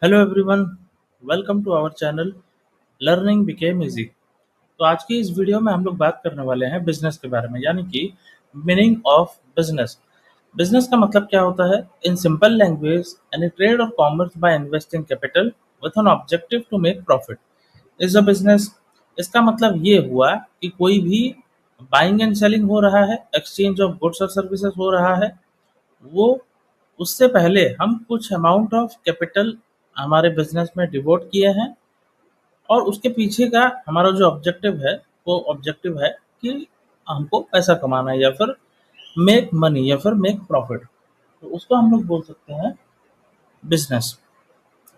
Hello everyone, welcome to our channel learning became easy. तो आज की इस वीडियो में हम लोग बात करने वाले हैं बिजनेस के बारे में, यानी कि मीनिंग ऑफ बिजनेस। बिजनेस का मतलब क्या होता है? In simple language, any trade और commerce by investing capital with an objective to make profit is a business. इसका मतलब ये हुआ कि कोई भी बाइंग एंड सेलिंग हो रहा है, एक्सचेंज ऑफ गुड्स और सर्विसेज हो रहा है, वो उससे पहले हम कुछ अमाउंट ऑफ कैपिटल हमारे बिजनेस में डिवोट किए हैं, और उसके पीछे का हमारा जो ऑब्जेक्टिव है, वो ऑब्जेक्टिव है कि हमको पैसा कमाना है या फिर मेक मनी या फिर मेक प्रॉफिट। तो उसको हम लोग बोल सकते हैं बिजनेस।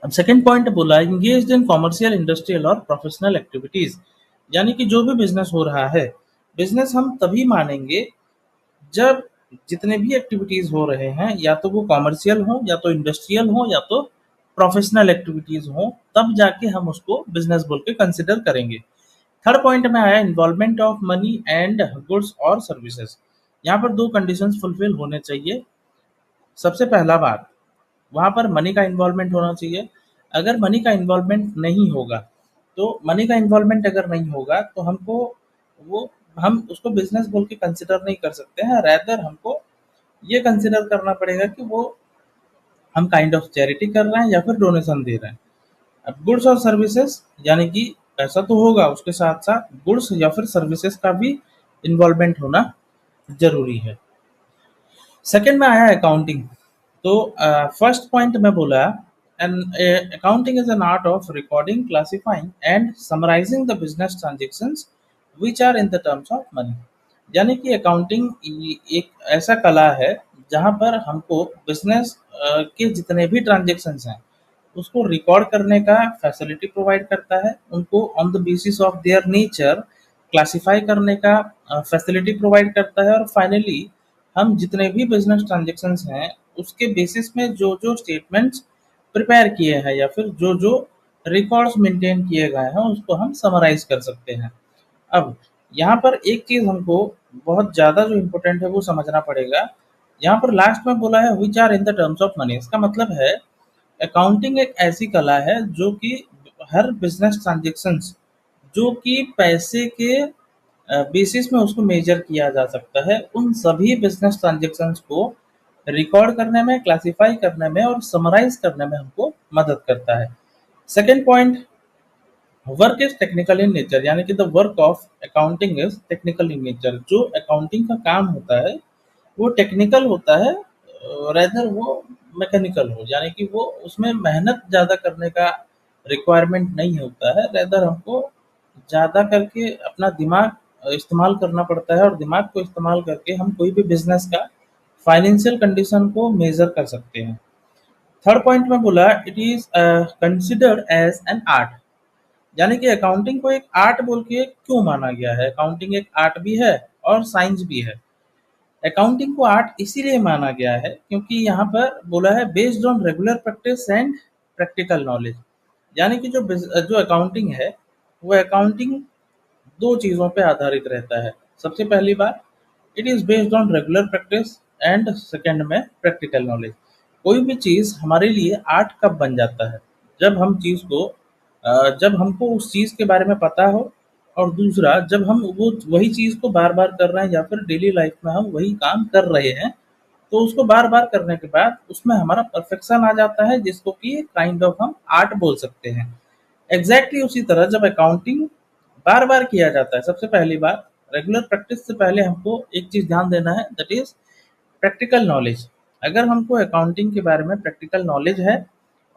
अब सेकंड पॉइंट बोला, इंगेज्ड इन कॉमर्शियल, इंडस्ट्रियल और प्रोफेशनल एक्टिविटीज। यानी कि जो भी बिजनेस हो रहा है, बिजनेस हम तभी मानेंगे जब जितने भी एक्टिविटीज हो रहे हैं, या तो वो कॉमर्शियल हो, या तो इंडस्ट्रियल हो, या तो प्रोफेशनल एक्टिविटीज हो, तब जाके हम उसको बिजनेस बोल के कंसिडर करेंगे। थर्ड पॉइंट में आया involvement of money and goods और सर्विसेज। यहाँ पर दो कंडीशंस फुलफिल होने चाहिए। सबसे पहला बात, वहाँ पर मनी का इन्वॉल्वमेंट होना चाहिए। अगर मनी का इन्वॉल्वमेंट नहीं होगा, तो मनी का इन्वॉल्वमेंट अगर नहीं होगा तो हमको वो हम उसको बिजनेस बोल के कंसिडर नहीं कर सकते हैं। रैदर हमको ये कंसिडर करना पड़ेगा कि वो हम काइंड ऑफ चैरिटी कर रहे हैं या फिर डोनेशन दे रहे हैं। अब गुड्स और सर्विसेज, यानी कि पैसा तो होगा, उसके साथ साथ गुड्स या फिर सर्विसेज का भी इन्वॉल्वमेंट होना जरूरी है। सेकंड में आया अकाउंटिंग। तो फर्स्ट पॉइंट में बोला, and accounting is an art of recording, classifying and summarising the business transactions which are in the terms of money. यानी कि अकाउंटिंग एक ऐसा कला है जहाँ पर हमको बिजनेस के जितने भी ट्रांजेक्शन्स हैं उसको रिकॉर्ड करने का फैसिलिटी प्रोवाइड करता है, उनको on the basis of their nature classify करने का फैसिलिटी प्रोवाइड करता है, और फाइनली हम जितने भी बिजनेस ट्रांजेक्शन्स हैं उसके बेसिस में जो जो स्टेटमेंट्स प्रिपेयर किए हैं या फिर जो जो रिकॉर्ड्स मेंटेन किए गए हैं उसको हम समराइज कर सकते हैं। अब यहाँ पर एक चीज हमको बहुत ज्यादा जो इम्पोर्टेंट है वो समझना पड़ेगा। यहाँ पर लास्ट में बोला है which are in the terms of money. इसका मतलब है अकाउंटिंग एक ऐसी कला है जो कि हर बिजनेस ट्रांजेक्शन्स जो कि पैसे के बेसिस में उसको मेजर किया जा सकता है, उन सभी बिजनेस ट्रांजेक्शन्स को रिकॉर्ड करने में, क्लासिफाई करने में और समराइज करने में हमको मदद करता है। Second point, work is technical in nature. यानी कि the work of accounting is technical in nature. जो अकाउंटिंग का काम होता है वो टेक्निकल होता है, रेदर वो मैकेनिकल हो। यानी कि वो उसमें मेहनत ज़्यादा करने का रिक्वायरमेंट नहीं होता है, रेदर हमको ज़्यादा करके अपना दिमाग इस्तेमाल करना पड़ता है, और दिमाग को इस्तेमाल करके हम कोई भी बिजनेस का फाइनेंशियल कंडीशन को मेजर कर सकते हैं। थर्ड पॉइंट में बोला, it is considered as an art. यानी कि अकाउंटिंग को एक आर्ट बोल के क्यों माना गया है? अकाउंटिंग एक आर्ट भी है और साइंस भी है। अकाउंटिंग को आर्ट इसीलिए माना गया है क्योंकि यहाँ पर बोला है based on regular practice and practical knowledge. यानी कि जो अकाउंटिंग है, वो अकाउंटिंग दो चीज़ों पे आधारित रहता है। सबसे पहली बात, it is based on regular practice, and second में प्रैक्टिकल नॉलेज। कोई भी चीज़ हमारे लिए आर्ट कब बन जाता है? जब हम चीज़ को जब हमको उस चीज़ के बारे में पता हो, और दूसरा जब हम वो वही चीज़ को बार बार कर रहे हैं या फिर डेली लाइफ में हम वही काम कर रहे हैं, तो उसको बार बार करने के बाद उसमें हमारा परफेक्शन आ जाता है, जिसको कि काइंड ऑफ हम आर्ट बोल सकते हैं। एग्जैक्टली उसी तरह जब अकाउंटिंग बार बार किया जाता है, सबसे पहली बात, रेगुलर प्रैक्टिस से पहले हमको एक चीज़ ध्यान देना है, दैट इज प्रैक्टिकल नॉलेज। अगर हमको अकाउंटिंग के बारे में प्रैक्टिकल नॉलेज है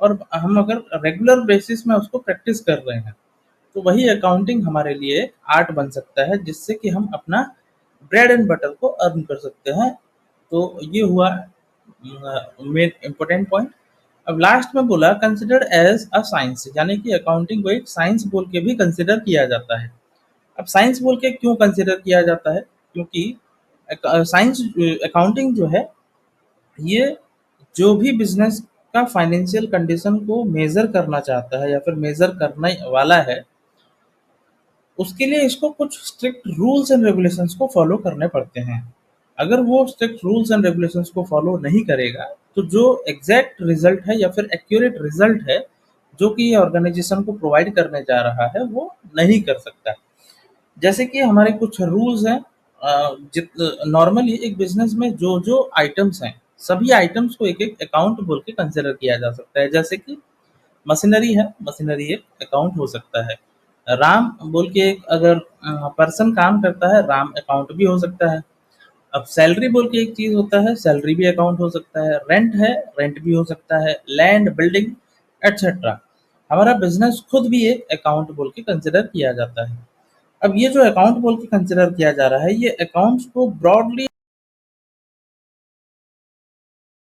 और हम अगर रेगुलर बेसिस में उसको प्रैक्टिस कर रहे हैं, तो वही अकाउंटिंग हमारे लिए आर्ट बन सकता है, जिससे कि हम अपना ब्रेड एंड बटर को अर्न कर सकते हैं। तो ये हुआ मेन इम्पोर्टेंट पॉइंट। अब लास्ट में बोला कंसिडर्ड एज अ साइंस। यानी कि अकाउंटिंग को एक साइंस बोल के भी कंसिडर किया जाता है। अब साइंस बोल के क्यों कंसिडर किया जाता है? क्योंकि साइंस अकाउंटिंग जो है, ये जो भी बिजनेस का फाइनेंशियल कंडीशन को मेजर करना चाहता है या फिर मेजर करने वाला है, उसके लिए इसको कुछ स्ट्रिक्ट रूल्स एंड रेगुलेशंस को फॉलो करने पड़ते हैं। अगर वो स्ट्रिक्ट रूल्स एंड रेगुलेशंस को फॉलो नहीं करेगा, तो जो एग्जैक्ट रिजल्ट है या फिर एक्यूरेट रिजल्ट है जो कि ये ऑर्गेनाइजेशन को प्रोवाइड करने जा रहा है वो नहीं कर सकता। जैसे कि हमारे कुछ रूल्स हैं, जित नॉर्मली एक बिजनेस में जो जो आइटम्स हैं सभी आइटम्स को एक एक अकाउंट बोल के कंसिडर किया जा सकता है। जैसे कि मशीनरी है, मशीनरी एक अकाउंट हो सकता है। राम बोल के एक अगर पर्सन काम करता है, राम अकाउंट भी हो सकता है। अब सैलरी बोल के एक चीज होता है, सैलरी भी अकाउंट हो सकता है। रेंट है, रेंट भी हो सकता है। Land, building etcetera. हमारा बिजनेस खुद भी एक अकाउंट बोल के कंसिडर किया जाता है। अब ये जो अकाउंट बोल के कंसिडर किया जा रहा है, ये अकाउंट्स को ब्रॉडली